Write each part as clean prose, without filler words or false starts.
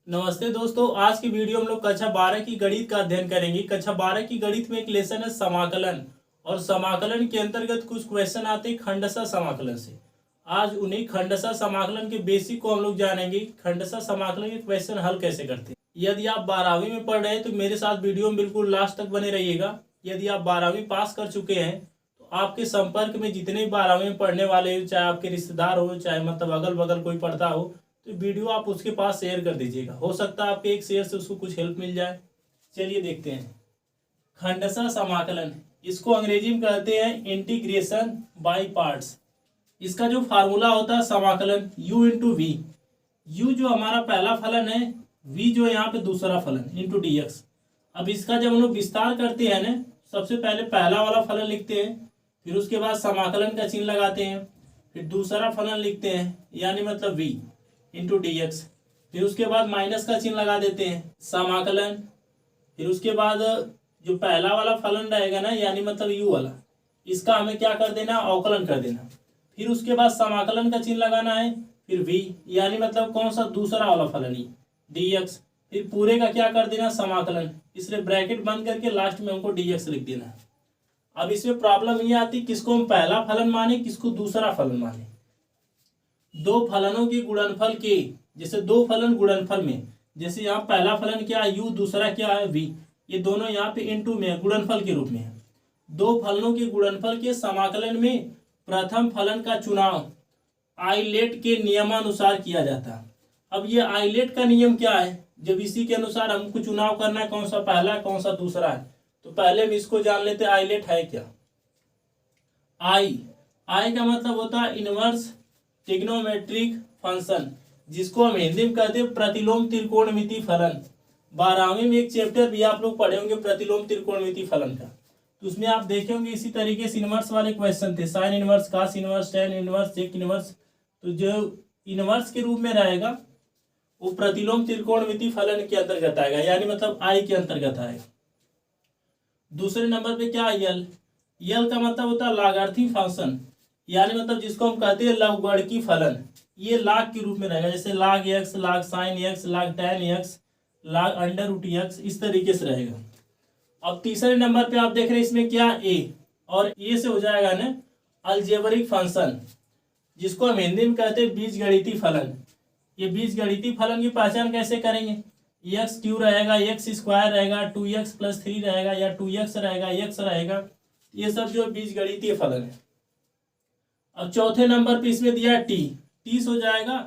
नमस्ते दोस्तों, आज की वीडियो हम लोग कक्षा 12 की गणित का अध्ययन करेंगे। कक्षा 12 की गणित में एक लेसन है समाकलन, और समाकलन के अंतर्गत कुछ क्वेश्चन आते हैं खंडशः समाकलन से। आज उन्हीं खंडशः समाकलन के बेसिक को हम लोग जानेंगे। खंडशः समाकलन के क्वेश्चन हल कैसे करते हैं। यदि आप 12वीं में पढ़ रहे हैं तो मेरे साथ वीडियो में बिल्कुल लास्ट तक बने रहिएगा। यदि आप 12वीं पास कर चुके हैं तो आपके संपर्क में जितने भी 12वीं में पढ़ने वाले हो, चाहे आपके रिश्तेदार हो, चाहे मतलब अगल बगल कोई पढ़ता हो, तो वीडियो आप उसके पास शेयर कर दीजिएगा। हो सकता है आपके एक शेयर से उसको कुछ हेल्प मिल जाए। चलिए देखते हैं। खंडशः समाकलन, इसको अंग्रेजी में कहते हैं इंटीग्रेशन बाय पार्ट्स। इसका जो फार्मूला होता है समाकलन u इंटू वी। यू जो हमारा पहला फलन है, v जो यहाँ पे दूसरा फलन इंटू डी एक्स। अब इसका जब हम लोग विस्तार करते हैं ना, सबसे पहले पहला वाला फलन लिखते हैं, फिर उसके बाद समाकलन का चिन्ह लगाते हैं, फिर दूसरा फलन लिखते हैं यानी मतलब v इंटू डी एक्स, फिर उसके बाद माइनस का चिन्ह लगा देते हैं समाकलन। फिर उसके बाद जो पहला वाला फलन रहेगा ना यानी मतलब u वाला, इसका हमें क्या कर देना, अवकलन कर देना। फिर उसके बाद समाकलन का चिन्ह लगाना है, फिर v यानी मतलब कौन सा, दूसरा वाला फलन ही डी एक्स, फिर पूरे का क्या कर देना, समाकलन। इसलिए ब्रैकेट बंद करके लास्ट में हमको डी एक्स लिख देना है। अब इसमें प्रॉब्लम ये आती किसको हम पहला फलन माने, किसको दूसरा फलन माने। दो फलनों के गुणनफल के, जैसे दो फलन गुणनफल में, जैसे यहाँ पहला फलन क्या है u, दूसरा क्या है v, ये दोनों यहाँ पे इनटू में है, गुणनफल के रूप में है। दो फलनों के गुणनफल के समाकलन में प्रथम फलन का चुनाव आइलेट के नियमानुसार किया जाता है। अब ये आइलेट का नियम क्या है, जब इसी के अनुसार हमको चुनाव करना है कौन सा पहला है कौन सा दूसरा है, तो पहले हम इसको जान लेते हैं आइलेट है क्या। आई का मतलब होता है इनवर्स ट्रिग्नोमेट्रिक फंक्शन, जिसको हम हिंदी में कहते हैं प्रतिलोम त्रिकोणमिति फलन। 12वीं में एक चैप्टर भी आप लोग पढ़े होंगे प्रतिलोम त्रिकोणमिति फलन का, तो उसमें आप देखे होंगे इसी तरीके से इनवर्स वाले क्वेश्चन थे, sine inverse, cos inverse, tan inverse, sec inverse. तो जो इनवर्स के रूप में रहेगा वो प्रतिलोम त्रिकोणमिति फलन के अंतर्गत आएगा, यानी मतलब आई के अंतर्गत आएगा। दूसरे नंबर पे क्या, यल का मतलब होता है लागार्थी फंक्शन, यानी मतलब जिसको हम कहते हैं लवगणकी फलन। ये लाग के रूप में रहेगा, जैसे लाग एक्स, लाग साइन एक्स, लाग टेन एक्स, लाग अंडर रूट एक्स, इस तरीके से रहेगा। अब तीसरे नंबर पे आप देख रहे हैं इसमें क्या, ए, और ए से हो जाएगा ना अलजेब्रिक फंक्शन, जिसको हम हिंदी में कहते हैं बीजगणितीय फलन। ये बीजगणितीय फलन की पहचान कैसे करेंगे, एक्स क्यू रहेगा, एक्स स्क्वायर रहेगा, 2x + 3 रहेगा, या 2x रहेगा, x रहेगा, ये सब जो बीजगणितीय फलन है। अब चौथे नंबर पे इसमें दिया टी, टी से हो जाएगा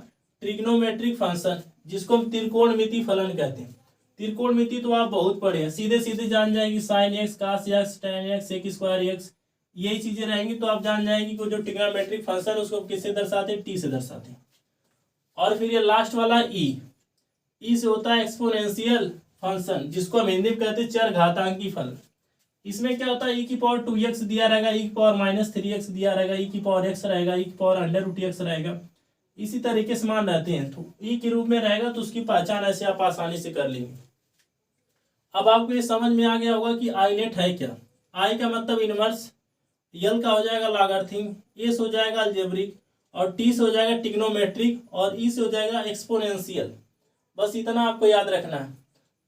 ट्रिग्नोमेट्रिक फंक्शन, जिसको हम त्रिकोणमिति फलन कहते हैं। त्रिकोणमिति तो आप बहुत पढ़े हैं, सीधे सीधे जान जाएंगे, sine x, cos x, tan x, sec square x, यही चीजें रहेंगी तो आप जान जाएंगे कि जो ट्रिग्नोमेट्रिक फंक्शन है उसको किससे दर्शाते हैं, टी से दर्शाते हैं। और फिर ये लास्ट वाला ई से होता है एक्सपोनेंशियल फंक्शन, जिसको हम हिंदी में कहते हैं चरघातांकी फलन। इसमें क्या होता है, e की पावर 2x दिया रहेगा, e की पावर -3x दिया रहेगा, e की पावर x रहेगा, e की पावर अंडर रूट x रहेगा, इसी तरीके से मान रहते हैं। तो e के रूप में रहेगा तो उसकी पहचान ऐसे आप आसानी से कर लेंगे। अब आपको ये समझ में आ गया होगा कि आइलेट है क्या। आई का मतलब इनवर्स, यल का हो जाएगा लागार्थिक, ए से हो जाएगा अलजेब्रिक, और टी से हो जाएगा ट्रिग्नोमेट्रिक, और ई से हो जाएगा एक्सपोनेंशियल। बस इतना आपको याद रखना है।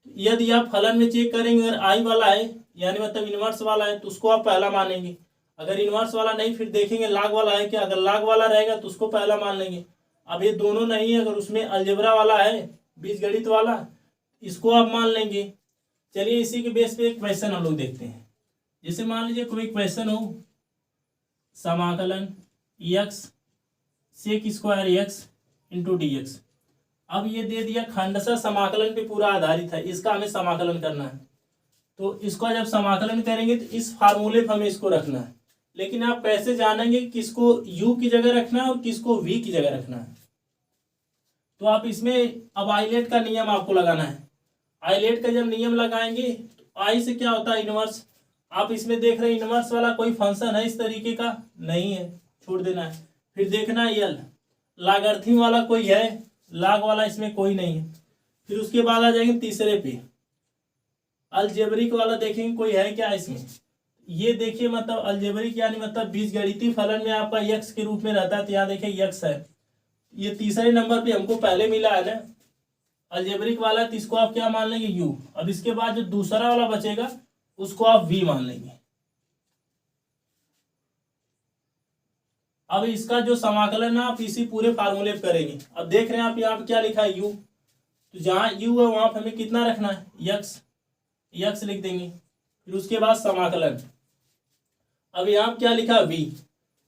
यदि आप फलन में चेक करेंगे अगर आई वाला है यानी मतलब इनवर्स वाला है तो उसको आप पहला मानेंगे। अगर इनवर्स वाला नहीं फिर देखेंगे लाग वाला है क्या, अगर लाग वाला रहेगा तो उसको पहला मान लेंगे। अब ये दोनों नहीं है, अगर उसमें अलजेब्रा वाला है, बीजगणित वाला, इसको आप मान लेंगे। चलिए इसी के बेस पे एक क्वेश्चन हम लोग देखते हैं। जैसे मान लीजिए कोई क्वेश्चन हो, समाकलन x sec square x into d x. अब ये दे दिया खंडशः समाकलन पे पूरा आधारित है, इसका हमें समाकलन करना है। तो इसको जब समाकलन करेंगे तो इस फार्मूले पर हमें इसको रखना है। लेकिन आप कैसे जानेंगे किसको u की जगह रखना है और किसको v की जगह रखना है। तो आप इसमें अब आइलेट का नियम आपको लगाना है। आइलेट का जब नियम लगाएंगे तो आई से क्या होता है, इनवर्स। आप इसमें देख रहे हैं इनवर्स वाला कोई फंक्शन है इस तरीके का, नहीं है, छोड़ देना है। फिर देखना है यल, लागार्थी वाला कोई है, लाग वाला इसमें कोई नहीं है। फिर उसके बाद आ जाएंगे तीसरे पे, अलजेब्रिक वाला देखेंगे कोई है क्या इसमें। ये देखिए मतलब अलजेब्रिक यानी मतलब बीजगणितीय फलन में आपका x के रूप में रहता है, तो यहाँ देखिए x है। ये तीसरे नंबर पे हमको पहले मिला है ना, अलजेब्रिक वाला है तो इसको आप क्या मान लेंगे u। अब इसके बाद जो दूसरा वाला बचेगा उसको आप v मान लेंगे। अब इसका जो समाकलन है आप इसी पूरे फार्मूले पे करेंगे। अब देख रहे हैं आप यहाँ पे क्या लिखा है u, तो जहाँ u है वहां पे हमें कितना रखना है x लिख देंगे। फिर उसके बाद समाकलन। अब यहाँ क्या लिखा है v,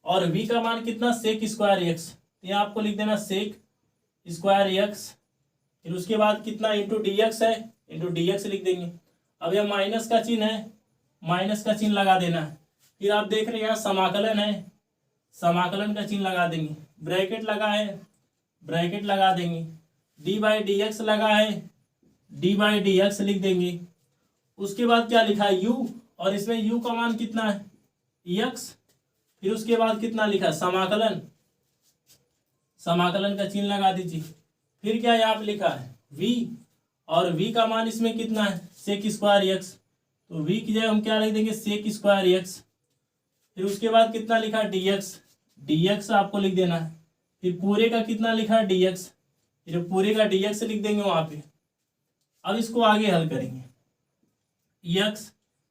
और v का मान कितना सेक स्क्वायर x, तो यहाँ आपको लिख देना सेक स्क्वायर x। फिर उसके बाद कितना इंटू dx है, इंटू dx लिख देंगे। अब यह माइनस का चिन्ह है, माइनस का चिन्ह लगा देना है। फिर आप देख रहे हैं यहाँ समाकलन है, समाकलन का चिन्ह लगा देंगे। ब्रैकेट लगा है, ब्रैकेट लगा देंगे। डी बाई डी एक्स लगा है, डी बाई डी एक्स लिख देंगे। उसके बाद क्या लिखा है u, और इसमें u का मान कितना है x। फिर उसके बाद कितना लिखा है समाकलन, समाकलन का चिन्ह लगा दीजिए। फिर क्या यहाँ पे लिखा है v, और v का मान इसमें कितना है सेक स्क्वायर x, तो v की जगह हम क्या लिख देंगे सेक स्क्वायर x। फिर उसके बाद कितना लिखा है dx, dx आपको लिख देना है। फिर पूरे का कितना लिखा है dx, फिर पूरे का dx लिख देंगे वहां पे। अब इसको आगे हल करेंगे। x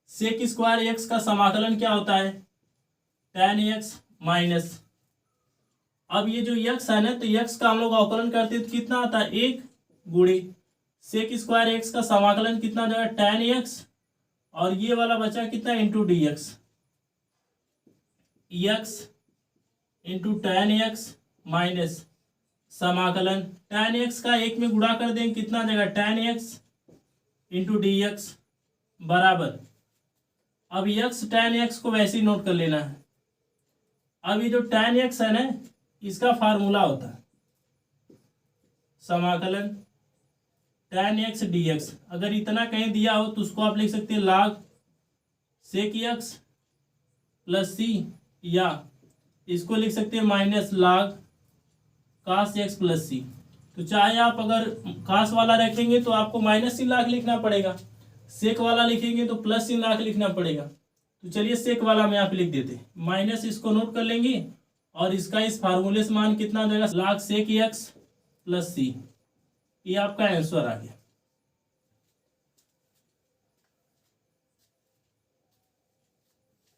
सेक स्क्वायर x का समाकलन क्या होता है tan x माइनस, अब ये जो x है ना, तो x का हम लोग अवकलन करते हैं तो कितना आता है 1 गुणे सेक स्क्वायर x का समाकलन कितना जो है tan x, और ये वाला बचा कितना into dx, x into tan x minus समाकलन tan x का 1 में गुणा कर देंगे कितना देगा tan x इंटू dx बराबर। अब x tan x को वैसे ही नोट कर लेना है। अब ये जो tan x है ना, इसका फार्मूला होता है समाकलन tan x dx। अगर इतना कहीं दिया हो तो उसको आप लिख सकते हैं log sec x plus C, या इसको लिख सकते हैं minus log cos x plus C. तो चाहे आप अगर cos वाला रखेंगे तो आपको माइनस सी लाख लिखना पड़ेगा, सेक वाला लिखेंगे तो प्लस सी लाख लिखना पड़ेगा। तो चलिए सेक वाला में आप लिख देते, माइनस इसको नोट कर लेंगे, और इसका इस फार्मूले से मान कितना देगा log sec x प्लस सी। ये आपका आंसर आ गया।